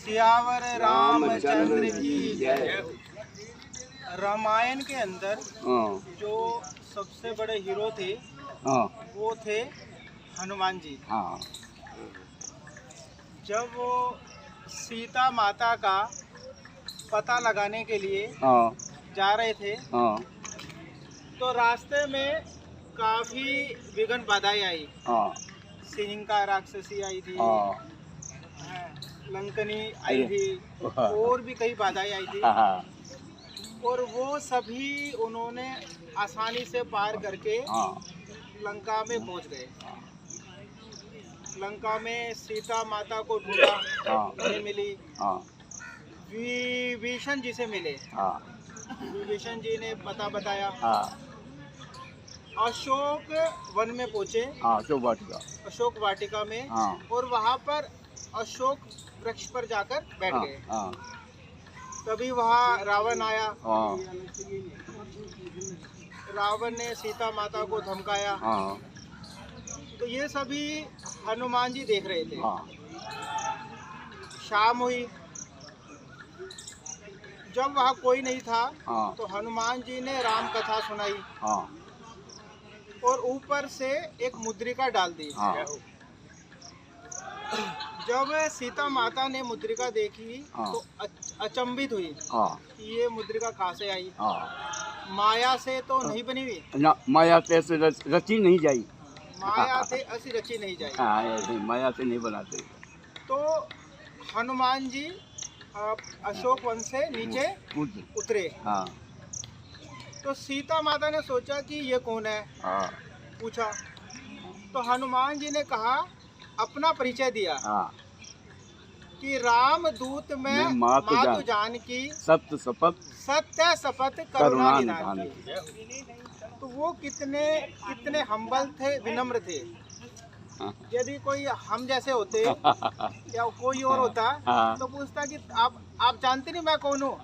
सियावर रामचंद्र की जय। रामायण के अंदर जो सबसे बड़े हीरो थे वो थे हनुमान जी। जब वो सीता माता का पता लगाने के लिए जा रहे थे तो रास्ते में काफी विघ्न बाधाएं आई। सिंह का राक्षसी आई थी, लंकनी आई थी, और भी कई बाधाएं आई थी, और वो सभी उन्होंने आसानी से पार करके लंका में पहुंच गए। लंका में सीता माता को ढूंढा, नहीं मिली। विभीषण जी से मिले, विभीषण जी ने पता बताया। अशोक वन में पहुंचे, अशोक वाटिका में, और वहां पर अशोक वृक्ष पर जाकर बैठ गए। तभी वहां रावण आया। रावण ने सीता माता को धमकाया। तो ये सभी हनुमान जी देख रहे थे। शाम हुई, जब वहाँ कोई नहीं था तो हनुमान जी ने राम कथा सुनाई और ऊपर से एक मुद्रिका डाल दी। जब सीता माता ने मुद्रिका देखी तो अचंभित हुई कि ये मुद्रिका कहाँ से आई। माया से तो नहीं बनी हुई ना, माया से रची नहीं जाई। माया से ऐसी रची नहीं जाएगी। माया से नहीं बनाते। तो हनुमान जी अशोक वन से नीचे उतरे। तो सीता माता ने सोचा कि ये कौन है, पूछा। तो हनुमान जी ने कहा, अपना परिचय दिया कि राम दूत में मातु जानकी सत्य शपथ करुणा निधान की। तो वो कितने हम्बल थे, विनम्र थे। यदि कोई हम जैसे होते या कोई और होता तो पूछता कि आप जानते नहीं मैं कौन हूँ।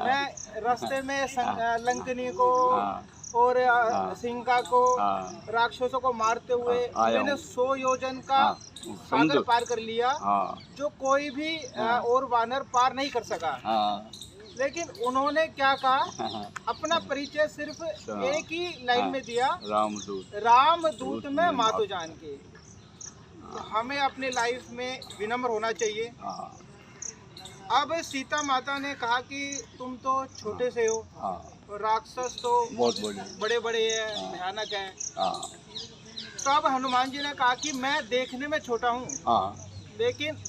मैं रास्ते में लंकनी को और सिंका को, राक्षसों को मारते हुए मैंने 100 योजन का सागर पार कर लिया, जो कोई भी और वानर पार नहीं कर सका। लेकिन उन्होंने क्या कहा, अपना परिचय सिर्फ एक ही लाइन में दिया, रामदूत में मातु जानकी। तो हमें अपने लाइफ में विनम्र होना चाहिए। अब सीता माता ने कहा कि तुम तो छोटे से हो, और राक्षस तो बहुत बड़े बड़े हैं, भयानक है। तब हनुमान जी ने कहा कि मैं देखने में छोटा हूँ, लेकिन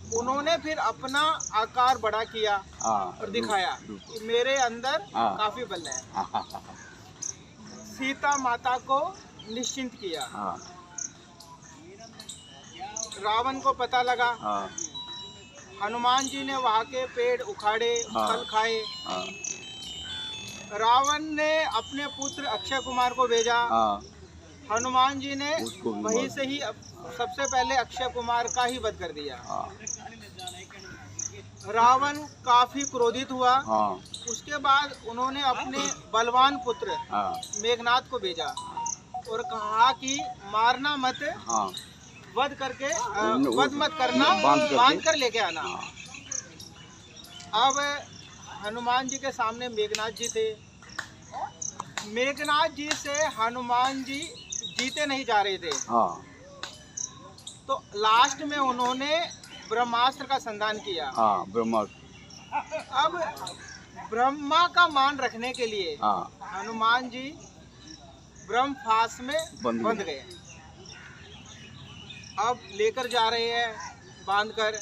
उन्होंने फिर अपना आकार बड़ा किया और दिखाया कि मेरे अंदर काफी बल है। सीता माता को निश्चिंत किया। रावण को पता लगा। हनुमान जी ने वहाँ के पेड़ उखाड़े, फल खाए। रावण ने अपने पुत्र अक्षय कुमार को भेजा। हनुमान जी ने वहीं से ही सबसे पहले अक्षय कुमार का ही वध कर दिया। रावण काफी क्रोधित हुआ। उसके बाद उन्होंने अपने बलवान पुत्र मेघनाद को भेजा और कहा कि मारना मत, वध करके वध मत करना, बांध कर लेके आना। अब हनुमान जी के सामने मेघनाद जी थे। मेघनाद जी से हनुमान जी जीते नहीं जा रहे थे। तो लास्ट में उन्होंने ब्रह्मास्त्र का संधान किया। ब्रह्मास्त्र। अब ब्रह्मा का मान रखने के लिए हनुमान जी ब्रह्मफास में बंध गए। अब लेकर जा रहे हैं बांधकर।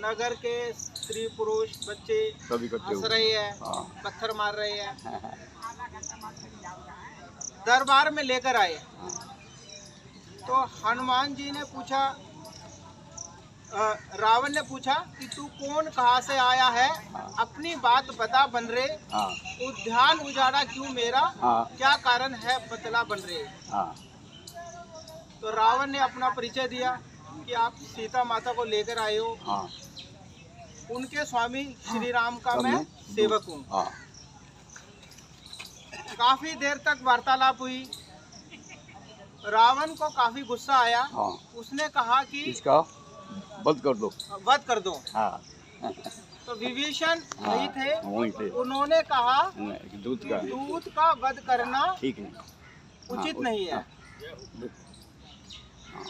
नगर के स्त्री पुरुष बच्चे हंस रहे हैं, पत्थर मार रहे हैं। दरबार में लेकर आए तो हनुमान जी ने पूछा, रावण ने पूछा कि तू कौन, कहाँ से आया है, अपनी बात बता बन रे। उद्यान उजाड़ा क्यों मेरा, क्या कारण है बतला बन रे। तो रावण ने अपना परिचय दिया कि आप सीता माता को लेकर आए हो। उनके स्वामी श्री राम का मैं सेवक हूँ। काफी देर तक वार्तालाप हुई। रावण को काफी गुस्सा आया। उसने कहा कि बंद कर दो। वध कर दो। हाँ तो विभीषण हाँ, वही थे, वहीं थे। उन्होंने कहा दूध का वध करना ठीक नहीं, उचित हाँ, नहीं है।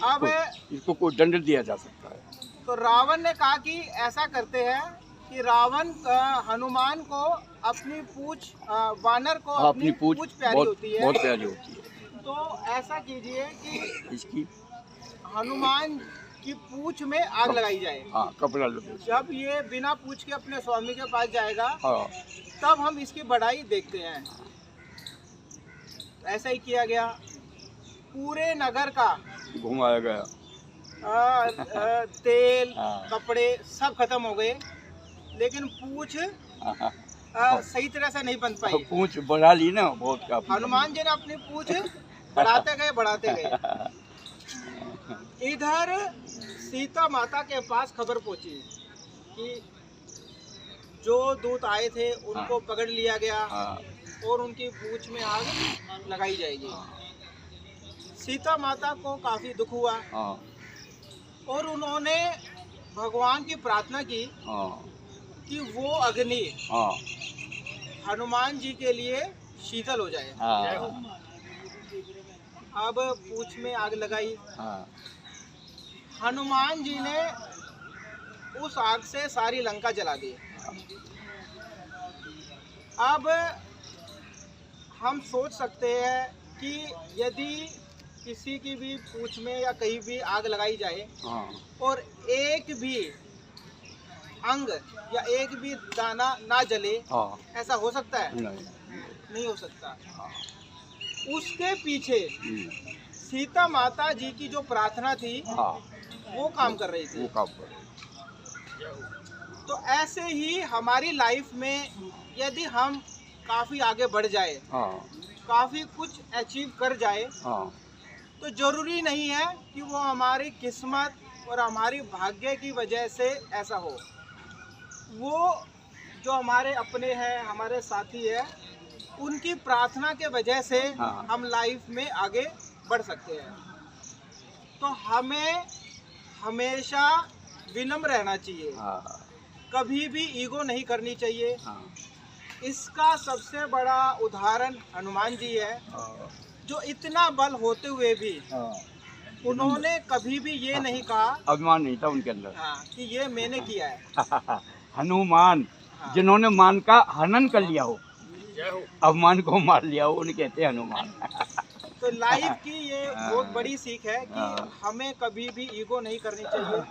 अब इसको कोई दंड दिया जा सकता है। तो रावण ने कहा कि ऐसा करते हैं कि रावण हनुमान को अपनी पूंछ, वानर को अपनी पूंछ प्यारी होती है, बहुत प्यारी होती है। तो ऐसा कीजिए कि इसकी हनुमान की पूंछ में आग लगाई जाए। हाँ, कपड़ा लगे। जब ये बिना पूछ के अपने स्वामी के पास जाएगा, हाँ, तब हम इसकी बढ़ाई देखते हैं। ऐसा ही किया गया। पूरे नगर का घुमाया गया। तेल, हाँ। कपड़े सब खत्म हो गए, लेकिन पूंछ सही तरह से नहीं बन पाई। पूंछ बढ़ा ली ना बहुत काफी। हनुमान जी ने अपनी पूंछ बढ़ाते गए। इधर सीता माता के पास खबर पहुंची कि जो दूत आए थे उनको पकड़ लिया गया और उनकी पूंछ में आग लगाई जाएगी। सीता माता को काफी दुख हुआ और उन्होंने भगवान की प्रार्थना की कि वो अग्नि हनुमान जी के लिए शीतल हो जाए। अब पूंछ में आग लगाई। हनुमान जी ने उस आग से सारी लंका जला दी। अब हम सोच सकते हैं कि यदि किसी की भी पूंछ में या कहीं भी आग लगाई जाए और एक भी अंग या एक भी दाना ना जले, ऐसा हो सकता है? नहीं हो सकता। उसके पीछे सीता माता जी की जो प्रार्थना थी वो काम कर रही थी। तो ऐसे ही हमारी लाइफ में यदि हम काफी आगे बढ़ जाए, काफी कुछ अचीव कर जाए, तो जरूरी नहीं है कि वो हमारी किस्मत और हमारी भाग्य की वजह से ऐसा हो। वो जो हमारे अपने हैं, हमारे साथी है, उनकी प्रार्थना के वजह से हम लाइफ में आगे बढ़ सकते हैं। तो हमें हमेशा विनम्र रहना चाहिए, कभी भी ईगो नहीं करनी चाहिए। इसका सबसे बड़ा उदाहरण हनुमान जी है, जो इतना बल होते हुए भी उन्होंने कभी भी ये नहीं कहा, अभिमान नहीं था उनके अंदर, कि ये मैंने किया है। हनुमान जिन्होंने मान का हनन कर लिया हो, अभिमान को मार लिया हो, उन्हें कहते हैं हनुमान। तो लाइफ की ये बहुत बड़ी सीख है कि हमें कभी भी ईगो नहीं करनी चाहिए।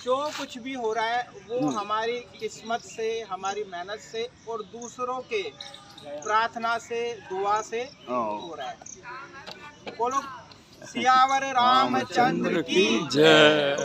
जो कुछ भी हो रहा है वो हमारी किस्मत से, हमारी मेहनत से और दूसरों के प्रार्थना से, दुआ से हो रहा है। बोलो सियावर रामचंद्र की जय।